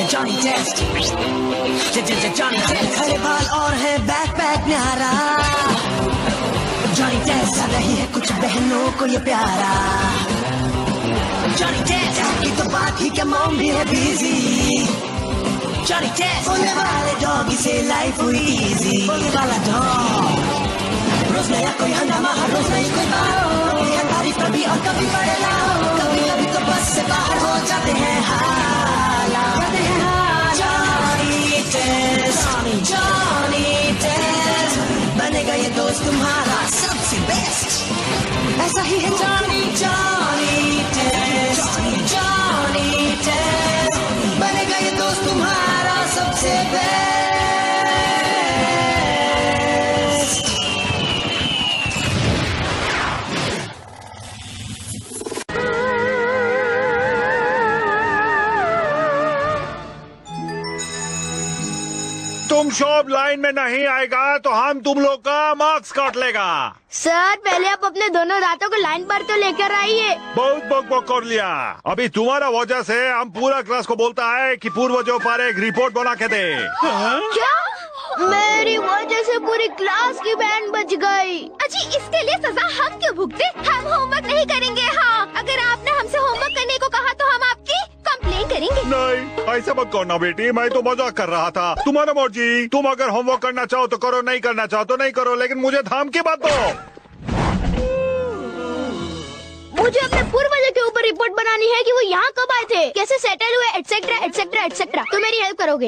Johnny test, Johnny test, हरे बाल और है बैकपैक न्यारा। जॉनी टेस्ट आ रही है कुछ बहनों को ये प्यारा। जॉनी टेस्ट की तो बात ही क्या, मॉम भी है बिजी। जॉनी टेस्ट बोलने वाले डॉगी से लाइफ हुई इजी। बोलने वाला डॉग, रोज नया कोई हंगामा, हर रोज नई कोई बात। कभी है तारीफ कभी और कभी बड़े लाओ, कभी कभी तो बस से बाहर हो जाते हैं हालात। जॉनी टेस्ट, जॉनी टेस्ट बनेगा ये दोस्त तुम्हारा सबसे बेस्ट। ऐसा ही है जॉनी टेस्ट, जॉनी टेस्ट बनेगा ये दोस्त तुम्हारा सबसे बेस्ट। तुम शॉप लाइन में नहीं आएगा तो हम तुम लोग का मार्क्स काट लेगा। सर पहले आप अपने दोनों दांतों को लाइन पर तो लेकर आइए। बहुत बक बक कर लिया। अभी तुम्हारा वजह से हम पूरा क्लास को बोलता है कि पूर्वजों पर एक रिपोर्ट बना के दे। क्या? मेरी वजह से पूरी क्लास की बैंड बज गई। अजी इसके लिए सजा हम क्यों भुगते? हम होमवर्क नहीं करेंगे। हाँ, अगर आपने हमसे होमवर्क करने को कहा तो हम आपकी कंप्लेन करेंगे। नहीं ऐसा मत करना बेटी, मैं तो मजाक कर रहा था। तुम्हारा मर्जी, तुम अगर होमवर्क करना चाहो तो करो, नहीं करना चाहो तो नहीं करो, लेकिन मुझे धमकी मत दो। मुझे अपने पूर्वजों के ऊपर रिपोर्ट बनानी है कि वो यहाँ कब आए थे, कैसे सेटल हुए, एटसेट्रा एटसेट्रा एटसेट्रा। तो मेरी हेल्प करोगे?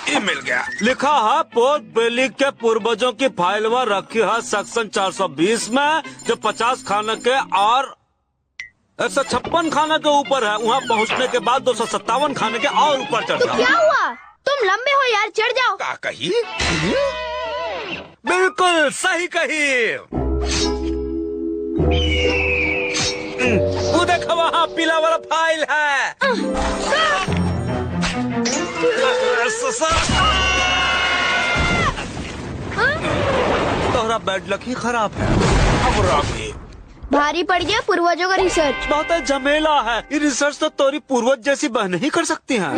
ये मिल गया। लिखा है पोर्ट बेली के पूर्वजों की फाइल में रखी है सेक्शन 420 में, जो 50 खाने के और 156 खाने के ऊपर है। वहाँ पहुँचने के बाद 257 खाने के और ऊपर चढ़ जाओ। क्या हुआ? तुम लंबे हो यार, चढ़ जाओ। क्या कही? बिल्कुल सही कही। वो देखो वहाँ पीला वाला फाइल है। तोहरा बैड लक ही खराब है। अब राखी भारी पड़ गया पूर्वजों का रिसर्च। बहुत झमेला है। ये रिसर्च तो तोरी पूर्वज जैसी बहन ही कर सकती हैं।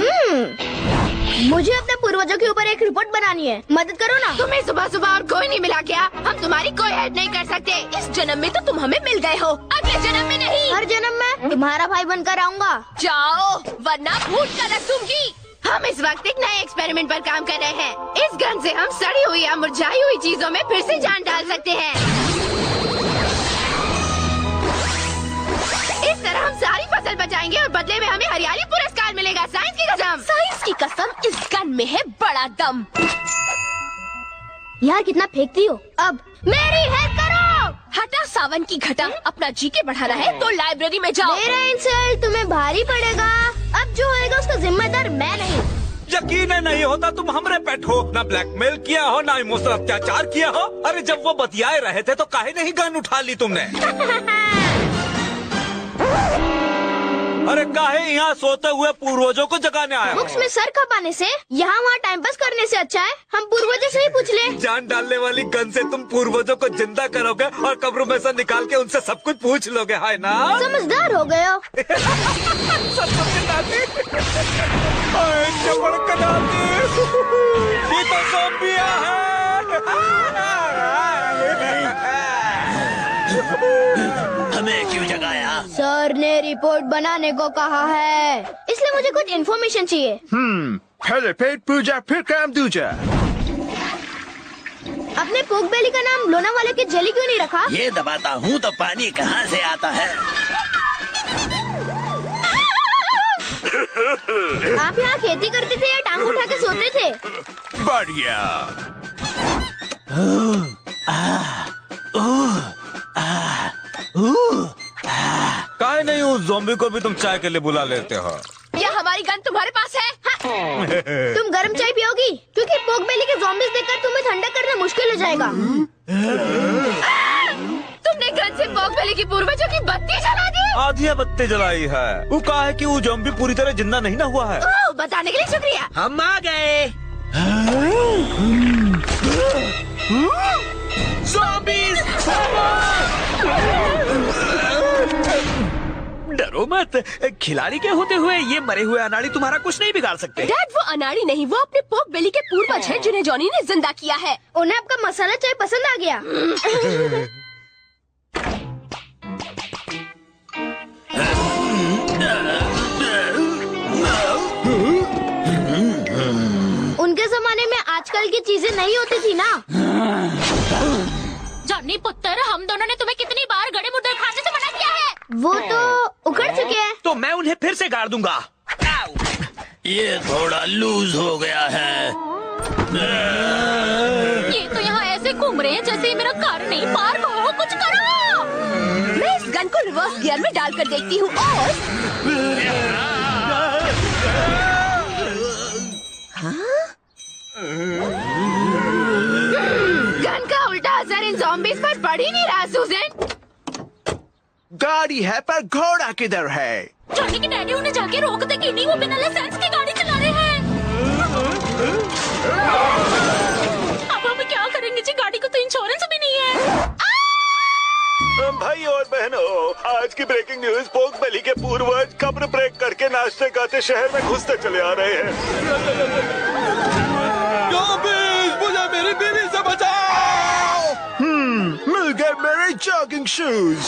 मुझे अपने पूर्वजों के ऊपर एक रिपोर्ट बनानी है, मदद करो ना। तुम्हें सुबह सुबह और कोई नहीं मिला क्या? हम तुम्हारी कोई हेल्प नहीं कर सकते। इस जन्म में तो तुम हमें मिल गए हो, अगले जन्म में नहीं। हर जन्म में तुम्हारा भाई बनकर आऊंगा। जाओ वरना फूट कर रख दूंगी। हम इस वक्त एक नए एक्सपेरिमेंट पर काम कर रहे हैं। इस गन से हम सड़ी हुई या मुरझाई हुई चीजों में फिर से जान डाल सकते हैं। इस तरह हम सारी फसल बचाएंगे और बदले में हमें हरियाली पुरस्कार मिलेगा। साइंस की कसम। साइंस की कसम, इस गन में है बड़ा दम। यार कितना फेंकती हो। अब मेरी हेल्प करो। हटा सावन की घटा, अपना जीके बढ़ाना है तो लाइब्रेरी में जाओ। मेरा इंसल्ट तुम्हें भारी पड़ेगा। अब जो होएगा उसका जिम्मेदार मैं नहीं। यकीन नहीं होता तुम हमरे पेट हो। ना ब्लैकमेल किया हो, ना इमोशनल अत्याचार किया हो। अरे जब वो बतियाए रहे थे तो काहे नहीं गन उठा ली तुमने? अरे काहे यहाँ सोते हुए पूर्वजों को जगाने आया? बुक्स में सर खपाने से, यहाँ वहाँ टाइम पास करने से अच्छा है हम पूर्वजों से ही पूछ ले। जान डालने वाली गन से तुम पूर्वजों को जिंदा करोगे और कब्रों में से निकाल के उनसे सब कुछ पूछ लोगे, है ना? समझदार हो गए हो। ये तो ज़ॉम्बिया है। हमें क्यों जगाया? सर ने रिपोर्ट बनाने को कहा है, इसलिए मुझे कुछ इन्फॉर्मेशन चाहिए। पहले पेट पूजा फिर काम दूजा। अपने पोक बेली का नाम लोनावाला के जेली क्यों नहीं रखा? ये दबाता हूँ तो पानी कहाँ से आता है? आप यहाँ खेती करते थे या टांग उठा के सोते थे? बढ़िया। काहे नहीं उस ज़ॉम्बी को भी तुम चाय के लिए बुला लेते हो? या हमारी गन तुम्हारे पास है? हाँ। तुम गर्म चाय पियोगी? क्योंकि पोक बेली के ज़ॉम्बीज़ देखकर तुम्हें ठंडा करना मुश्किल हो जाएगा। तुमने गन से पोक बेली की पूर्वजों की बत्ती जला दी? आधी बत्ती जलाई है। वो कहा है कि वो ज़ॉम्बी पूरी तरह जिंदा नहीं ना हुआ है। बताने के लिए शुक्रिया। हम आ गए। डर डरो मत, खिलाड़ी के होते हुए ये मरे हुए अनाड़ी तुम्हारा कुछ नहीं बिगाड़ सकते। डैड, वो अनाड़ी नहीं, वो अपने पोर्क बेली के पूर्वज हैं जिन्हें जॉनी ने जिंदा किया है। उन्हें आपका मसाला चाय पसंद आ गया। उनके जमाने में आजकल की चीजें नहीं होती थी ना। जॉनी पुत्र, हम दोनों ने तुम्हें कितनी बार गड़े मुर्दे खाने से मना किया है। वो तो उखड़ चुके हैं। तो मैं उन्हें फिर से गाड़ दूंगा। ये थोड़ा लूज हो गया है। ये तो यहाँ ऐसे घूम रहे हैं जैसे मेरा कार नहीं पार्क हो। कुछ करो। मैं इस गन को रिवर्स गियर में डालकर देखती हूँ और गन का उल्टा असर इन ज़ॉम्बीज़ पर पड़ ही नहीं रहा। सुजन, गाड़ी है पर घोड़ा किधर है? जॉनी के डैडी उन्हें जाके रोकते कि नहीं, वो बिना लाइसेंस की गाड़ी चला रहे हैं। अब हम क्या करेंगे जी, गाड़ी को तो इंश्योरेंस भी नहीं है। भाई और बहनों, आज की ब्रेकिंग न्यूज, पोर्क बेली के पूर्वज कब्र ब्रेक करके नाचते गाते शहर में घुसते चले आ रहे हैं। मुझे मेरी बीवी से बचाओ। मिल गए मेरे जॉगिंग शूज।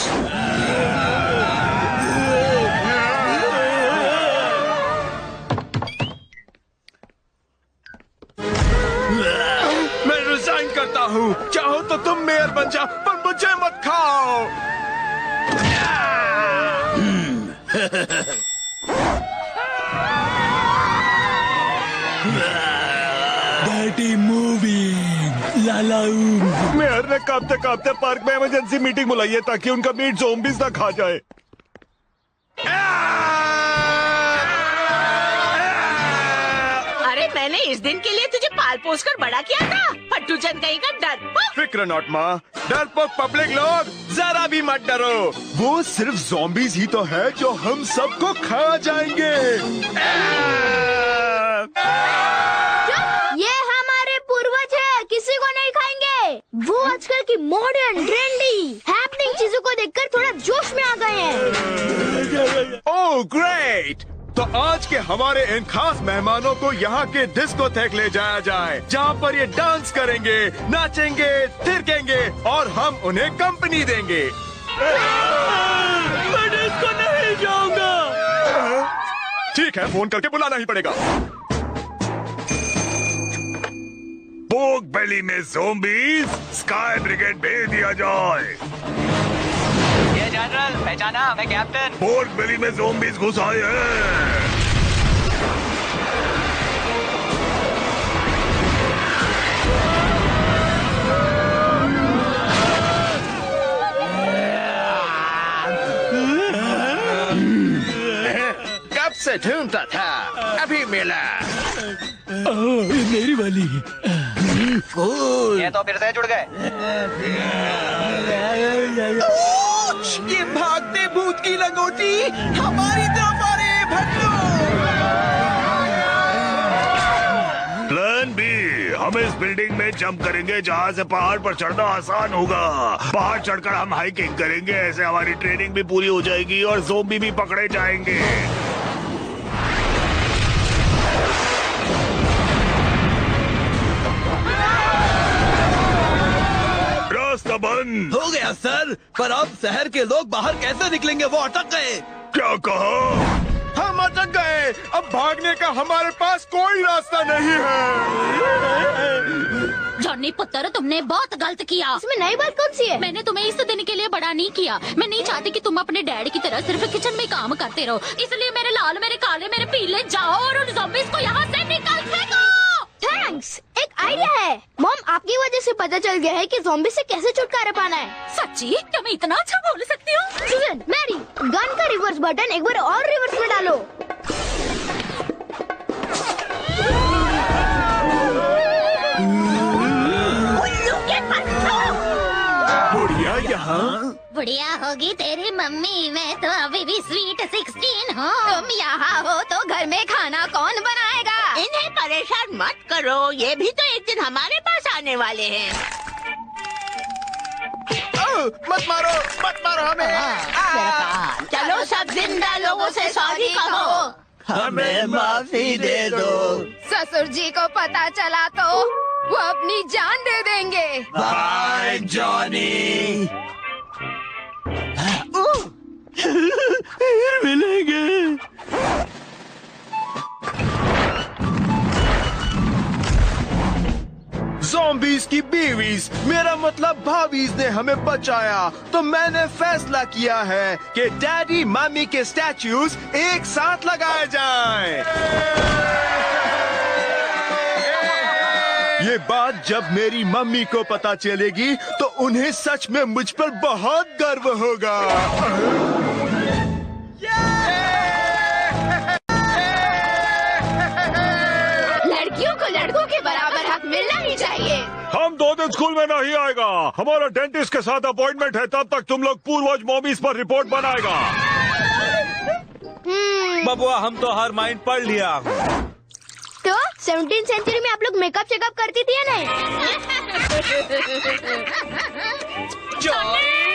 मैं रिजाइन करता हूँ। चाहो तो तुम मेयर बन जाओ, पर मुझे मत खाओ। Dirty moving लालाऊ। मेयर ने कांपते कांपते पार्क में इमरजेंसी मीटिंग बुलाई है ताकि उनका मीट ज़ॉम्बीज़ ना खा जाए। अरे मैंने इस दिन के लिए तुझे पाल पोस कर बड़ा किया था, फट्टू चंद कहीं का डर। फिक्र नॉट माँ, डरपोक पब्लिक लोग जरा भी मत डरो। वो सिर्फ ज़ॉम्बीज़ ही तो है जो हम सबको खा जाएंगे। ये हमारे पूर्वज है, किसी को नहीं खाएंगे। वो आजकल की मॉडर्न ट्रेंडी हैपनिंग चीजों को देखकर थोड़ा जोश में आ गए हैं। Oh great! तो आज के हमारे इन खास मेहमानों को यहाँ के डिस्कोथेक ले जाया जाए, जहाँ पर ये डांस करेंगे, नाचेंगे, थिरकेंगे और हम उन्हें कंपनी देंगे। मैं डिस्को नहीं जाऊंगा। ठीक है, फोन करके बुलाना ही पड़ेगा। पोर्क बेली में ज़ॉम्बीज़, स्काई ब्रिगेड भेज दिया जाए। ये जनरल, पहचाना, मैं कैप्टन। पोर्क बेली में ज़ॉम्बीज़ घुस आए हैं। कब से ढूंढता था, अभी मिला। ये मेरी वाली। ये तो फिर से जुड़ गए। ये भागते भूत की लंगोटी हमारी तरफ आ रहे हैं, भट्टू। प्लान बी, हम इस बिल्डिंग में जंप करेंगे जहाँ से पहाड़ पर चढ़ना आसान होगा। पहाड़ चढ़कर हम हाइकिंग करेंगे, ऐसे हमारी ट्रेनिंग भी पूरी हो जाएगी और ज़ॉम्बी भी पकड़े जाएंगे। रास्ता बंद हो गया सर, पर अब शहर के लोग बाहर कैसे निकलेंगे? वो अटक गए। क्या कहा? हम अटक गए। अब भागने का हमारे पास कोई रास्ता नहीं है। जॉनी पुत्र, तुमने बहुत गलत किया। इसमें नई बात कौन सी है? मैंने तुम्हें इस दिन के लिए बड़ा नहीं किया। मैं नहीं चाहती कि तुम अपने डैड की तरह सिर्फ किचन में काम करते रहो। इसलिए मेरे लाल, मेरे काले, मेरे पीले, जाओ और उन ज़ॉम्बीज़ को यहाँ से निकाल फेंको। थैंक्स, एक आइडिया है। मॉम, आपकी वजह से पता चल गया है कि ज़ॉम्बी से कैसे छुटकारा पाना है। सच्ची? क्या मैं इतना अच्छा बोल सकती हूँ? सुजन, मैरी, गन का रिवर्स बटन एक बार और रिवर्स में डालो। बुढ़िया यहाँ। बुढ़िया होगी तेरी मम्मी, मैं तो अभी भी स्वीट 16 हूँ। तुम यहाँ हो तो घर में खाना कौन बनाएगा? इन्हें परेशान मत करो, ये भी तो एक दिन हमारे पास आने वाले हैं। मत मारो हमें। चलो सब जिंदा लोगों से सॉरी कहो। हमें माफी दे दो। ससुर जी को पता चला तो वो अपनी जान दे देंगे। By Johnny. फिर मिलेंगे। ज़ॉम्बीज़ की बीवीज, मेरा मतलब भाभीज ने हमें बचाया, तो मैंने फैसला किया है कि डैडी मम्मी के स्टैच्यूज एक साथ लगाए जाएं। ये बात जब मेरी मम्मी को पता चलेगी तो उन्हें सच में मुझ पर बहुत गर्व होगा। लड़कियों को लड़कों के बराबर हक मिलना ही चाहिए। हम 2 दिन स्कूल में नहीं आएगा। हमारा डेंटिस्ट के साथ अपॉइंटमेंट है, तब तक तुम लोग पूर्वज मॉमीज पर रिपोर्ट बनाएगा। बबुआ हम तो हर माइंड पढ़ लिया। तो 17वीं सेंचुरी में आप लोग मेकअप चेकअप करती थी या नहीं? जॉनी